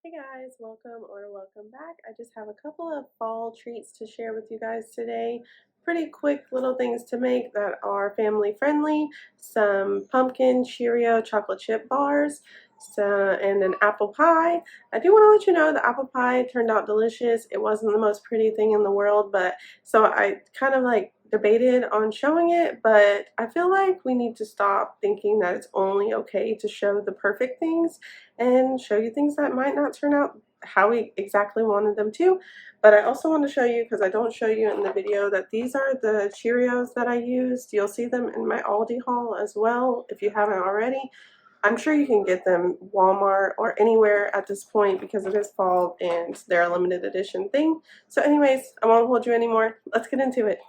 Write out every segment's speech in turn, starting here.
Hey guys, welcome back. I just have a couple of fall treats to share with you guys today. Pretty quick little things to make that are family friendly. Some pumpkin Cheerio chocolate chip bars, and an apple pie. I do want to let you know the apple pie turned out delicious. It wasn't the most pretty thing in the world, but so I kind of like debated on showing it, but I feel like we need to stop thinking that it's only okay to show the perfect things and show you things that might not turn out how we exactly wanted them to. But I also want to show you, because I don't show you in the video, that these are the Cheerios that I used. You'll see them in my Aldi haul as well if you haven't already. I'm sure you can get them Walmart or anywhere at this point because it is fall and they're a limited edition thing. So anyways, I won't hold you anymore. Let's get into it.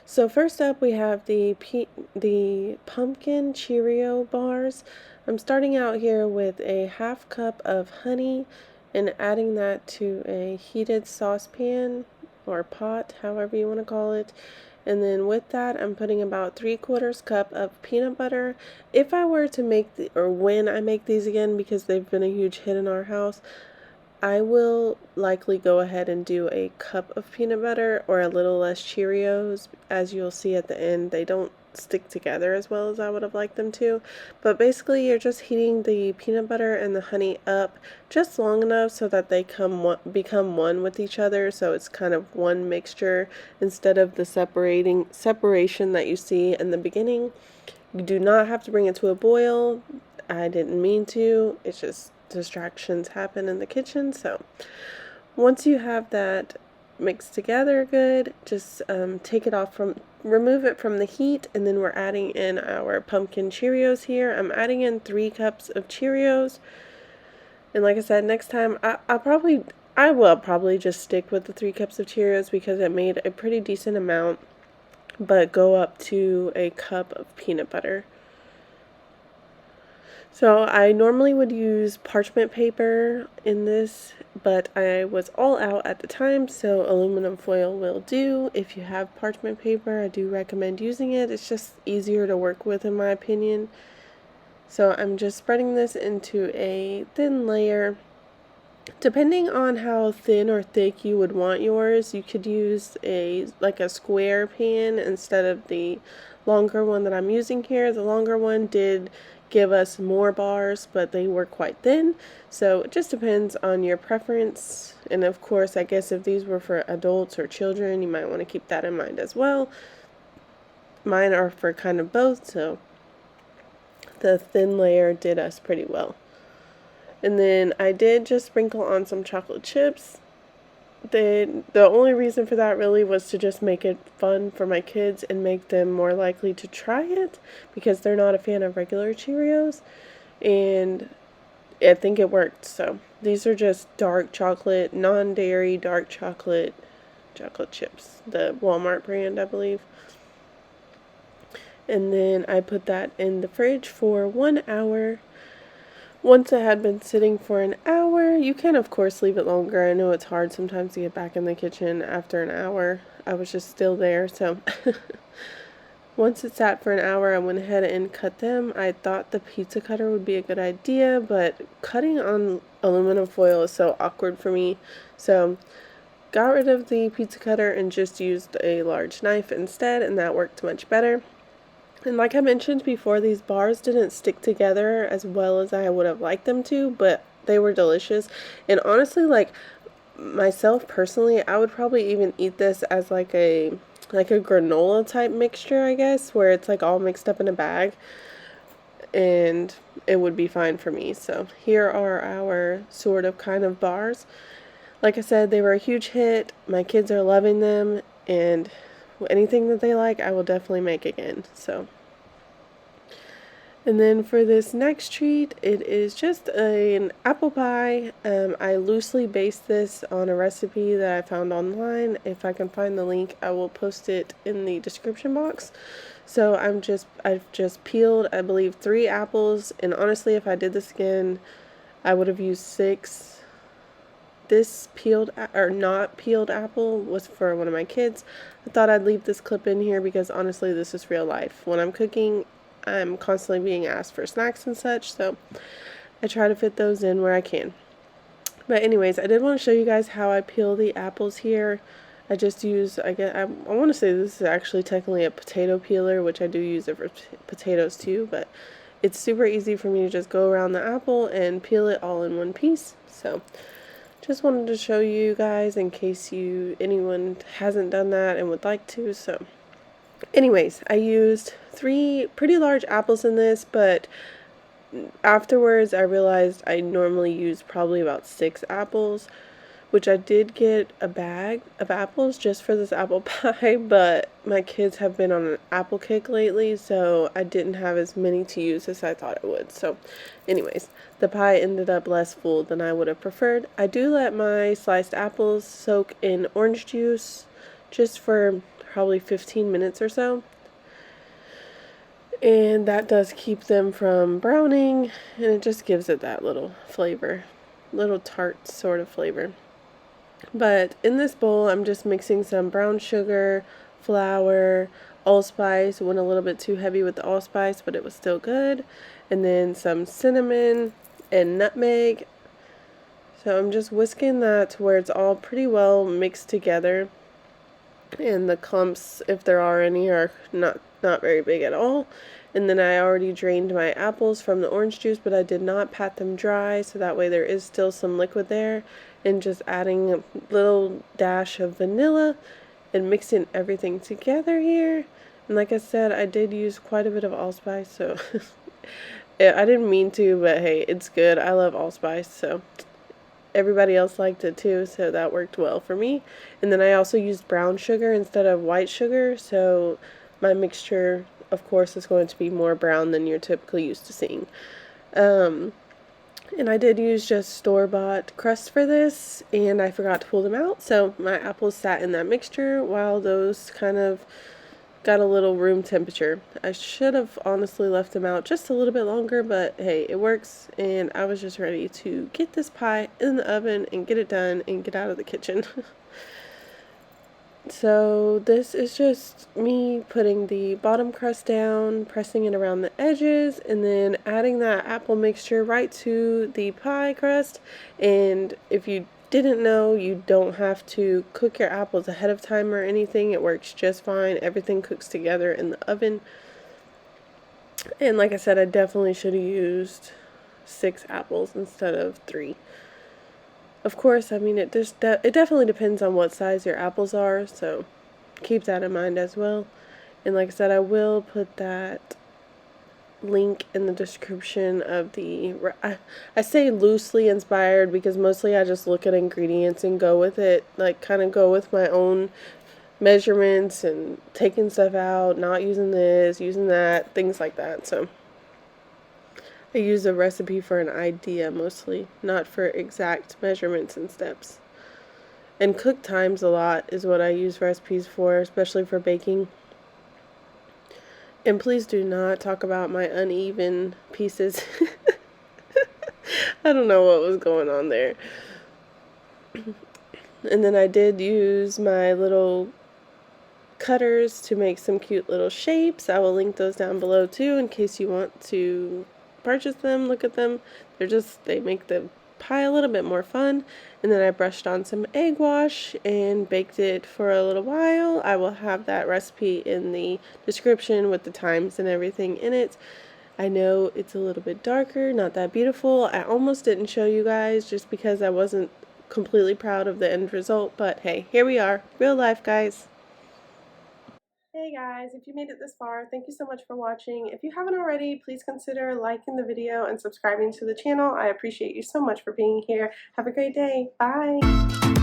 So first up we have the pumpkin Cheerio bars. I'm starting out here with a half cup of honey and adding that to a heated saucepan or pot, however you want to call it. And then with that, I'm putting about 3/4 cup of peanut butter. If I were to make or when I make these again, because they've been a huge hit in our house, I will likely go ahead and do a cup of peanut butter or a little less Cheerios. As you'll see at the end, they don't stick together as well as I would have liked them to. But basically, you're just heating the peanut butter and the honey up just long enough so that they become one with each other. So it's kind of one mixture instead of the separation that you see in the beginning. You do not have to bring it to a boil. I didn't mean to. It's just distractions happen in the kitchen. So once you have that mixed together good, just remove it from the heat, and then we're adding in our pumpkin Cheerios here. I'm adding in 3 cups of Cheerios. And like I said, next time I will probably just stick with the 3 cups of Cheerios because it made a pretty decent amount, but go up to a cup of peanut butter. So I normally would use parchment paper in this, but I was all out at the time, so aluminum foil will do. If you have parchment paper, I do recommend using it. It's just easier to work with in my opinion. So I'm just spreading this into a thin layer. Depending on how thin or thick you would want yours, you could use a square pan instead of the longer one that I'm using here. The longer one did give us more bars, but they were quite thin. So it just depends on your preference. And of course, I guess if these were for adults or children, you might want to keep that in mind as well. Mine are for kind of both, so the thin layer did us pretty well. And then I did just sprinkle on some chocolate chips. The only reason for that really was to just make it fun for my kids and make them more likely to try it because they're not a fan of regular Cheerios. And I think it worked. So these are just dark chocolate, non-dairy dark chocolate chips. The Walmart brand, I believe. And then I put that in the fridge for 1 hour. Once it had been sitting for an hour, you can of course leave it longer. I know it's hard sometimes to get back in the kitchen after an hour. I was just still there, so once it sat for an hour, I went ahead and cut them. I thought the pizza cutter would be a good idea, but cutting on aluminum foil is so awkward for me. So got rid of the pizza cutter and just used a large knife instead, and that worked much better. And like I mentioned before, these bars didn't stick together as well as I would have liked them to, but they were delicious. And honestly, like myself personally, I would probably even eat this as like a granola type mixture, I guess, where it's like all mixed up in a bag, and it would be fine for me. So here are our sort of kind of bars. Like I said, they were a huge hit. My kids are loving them, and anything that they like, I will definitely make again. So, and then for this next treat, it is just an apple pie. I loosely based this on a recipe that I found online. If I can find the link, I will post it in the description box. So I've just peeled, I believe, 3 apples, and honestly, if I did this again, I would have used 6. this peeled or not peeled apple was for one of my kids. I thought I'd leave this clip in here because honestly this is real life. When I'm cooking, I'm constantly being asked for snacks and such, so I try to fit those in where I can. But anyways, I did want to show you guys how I peel the apples here. I just use, I want to say this is actually technically a potato peeler, which I do use it for potatoes too, but it's super easy for me to just go around the apple and peel it all in one piece. So just wanted to show you guys in case anyone hasn't done that and would like to. So anyways, I used 3 pretty large apples in this, but afterwards I realized I normally use probably about 6 apples, which I did get a bag of apples just for this apple pie, but my kids have been on an apple kick lately, so I didn't have as many to use as I thought I would. So anyways, the pie ended up less full than I would have preferred. I do let my sliced apples soak in orange juice just for probably 15 minutes or so. And that does keep them from browning, and it just gives it that little flavor, little tart sort of flavor. But in this bowl, I'm just mixing some brown sugar, flour, allspice. Went a little bit too heavy with the allspice, but it was still good. And then some cinnamon and nutmeg. So I'm just whisking that to where it's all pretty well mixed together. And the clumps, if there are any, are not very big at all. And then I already drained my apples from the orange juice, but I did not pat them dry, so that way there is still some liquid there. And just adding a little dash of vanilla and mixing everything together here. And like I said, I did use quite a bit of allspice, so I didn't mean to, but hey, it's good. I love allspice, so everybody else liked it too, so that worked well for me. And then I also used brown sugar instead of white sugar, so my mixture, of course, is going to be more brown than you're typically used to seeing. And I did use just store-bought crust for this, and I forgot to pull them out, so my apples sat in that mixture while those kind of got a little room temperature. I should have honestly left them out just a little bit longer, but hey, it works, and I was just ready to get this pie in the oven and get it done and get out of the kitchen. So this is just me putting the bottom crust down, pressing it around the edges, and then adding that apple mixture right to the pie crust. And if you didn't know, you don't have to cook your apples ahead of time or anything. It works just fine. Everything cooks together in the oven. And like I said, I definitely should have used 6 apples instead of 3. Of course, I mean, it definitely depends on what size your apples are, so keep that in mind as well. And like I said, I will put that link in the description of I say loosely inspired because mostly I just look at ingredients and go with it, like kind of go with my own measurements and taking stuff out, not using this, using that, things like that. So I use a recipe for an idea mostly, not for exact measurements and steps. And cook times a lot is what I use recipes for, especially for baking. And please do not talk about my uneven pieces. I don't know what was going on there. And then I did use my little cutters to make some cute little shapes. I will link those down below too in case you want to purchase them, look at them. They make the pie a little bit more fun. And then I brushed on some egg wash and baked it for a little while. I will have that recipe in the description with the times and everything in it. I know it's a little bit darker, not that beautiful. I almost didn't show you guys just because I wasn't completely proud of the end result, but hey, here we are, real life, guys. Hey guys, if you made it this far, thank you so much for watching. If you haven't already, please consider liking the video and subscribing to the channel. I appreciate you so much for being here. Have a great day. Bye!